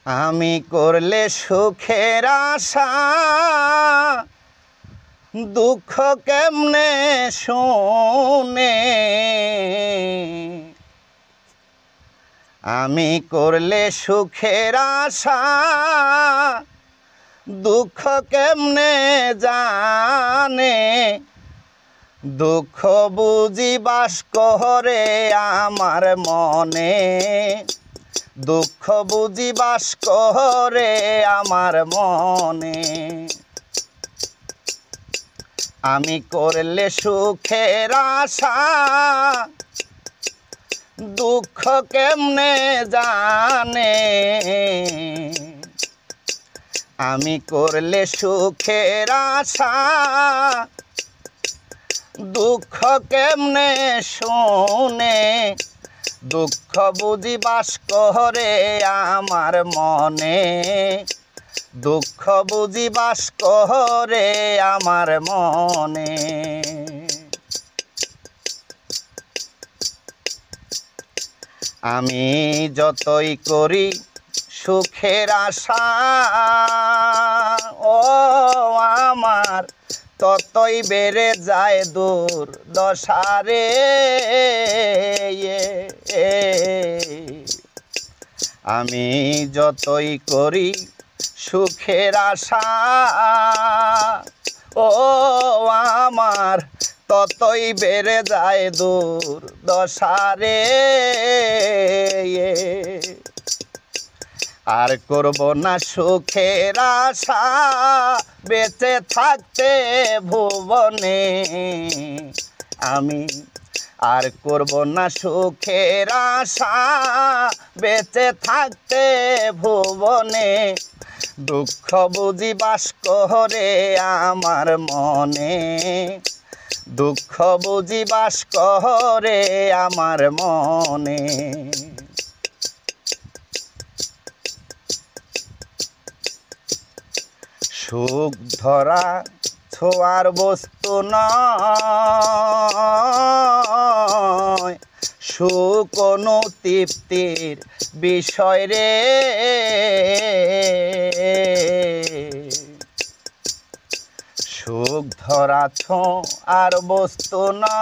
আমি করলে সুখের আশা দুঃখ কেমনে শুনে, আমি করলে সুখের আশা দুঃখ কেমনে জানে, দুঃখ বুঝি বাস করে আমার মনে, দুঃখ বুঝি বাস করে আমার মনে। আমি করলে সুখের আশা দুঃখ কেমনে জানে, আমি করলে সুখের আশা দুঃখ কেমনে শুনে, দুঃখ বুঝি বাস করে আমার মনে, দুঃখ বুঝি বাস করে আমার মনে। আমি যতই করি সুখের আশা ও আমার ততই বেড়ে যায় দুর্দশারে। আমি যতই করি সুখের আশা ও আমার ততই বেড়ে যায় দুর্দশারে। আর করব না সুখের আশা বেঁচে থাকতে ভুবনে, আমি আর করব না সুখের আশা বেঁচে থাকতে ভুবনে, দুঃখ বুঝি বাস করে আমার মনে, দুঃখ বুঝি বাস করে আমার মনে। সুখ ধরা ছোঁয়ার বস্তু নয়, সুখ কোনো তৃপ্তির বিষয় রে। সুখ ধরা ছোঁয়ার বস্তু নয়,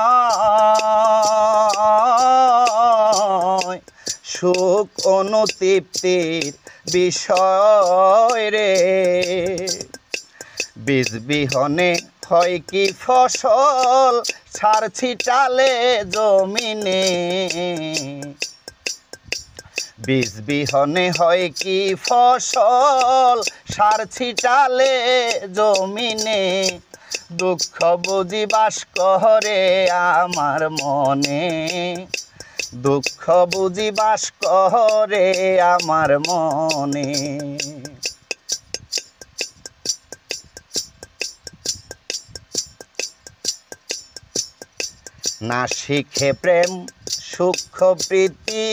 সুখ অনুতৃপ্তির বিষয় রে। বীজ বিহনে হয় কি ফসল সার ছিটালে জমিনে, বীজ বিহনে হয় কি ফসল সার ছিটালে জমিনে, দুঃখ বুঝি বাস করে আমার মনে, দুঃখ বুঝি বাস করে আমার মনে। না শিখে প্রেম সুখ প্রীতি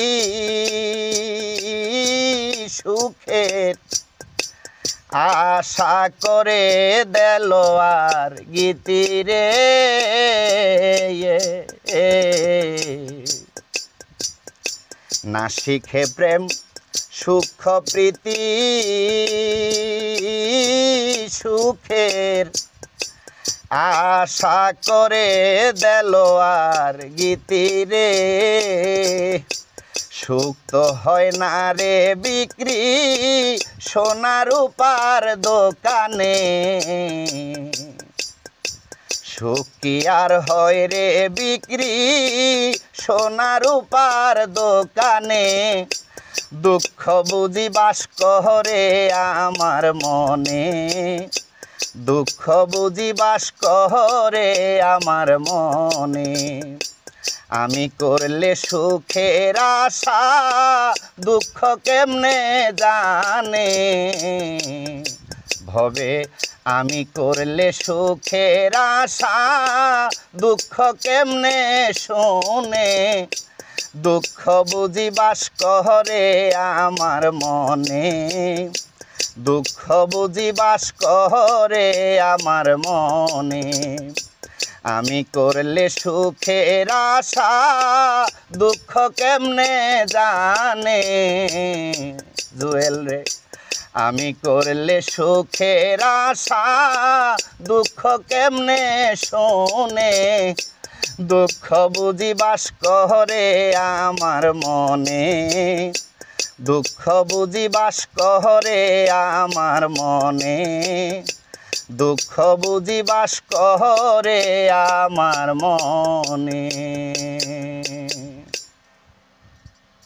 সুখের আশা করে দিল আর গীতি রে। না শিখে প্রেম সুখ প্রীতি সুখের আশা করে দিল আর গীতি রে। সুখ তো হয় না রে বিক্রি সোনা রূপার দোকানে, সুখ কি আর হয় রে বিক্রি সোনা রূপার দোকানে, দুঃখ বুঝি বাস করে আমার মনে, দুঃখ বুঝি বাস করে আমার মনে। আমি করলে সুখের আশা দুঃখ কেমনে জানে, ভবে আমি করলে সুখের আশা দুঃখ কেমনে শুনে, দুঃখ বুঝি বাস করে আমার মনে, দুঃখ বুঝি বাস করে আমার মনে। আমি করলে সুখের আশা দুঃখ কেমনে জানে, জুয়েল রে আমি করলে সুখের আশা দুঃখ কেমনে শোনে দুঃখ বুঝি বাস করে আমার মনে দুঃখ বুঝি বাস করে আমার মনে দুঃখ বুঝি বাস করে আমার মনে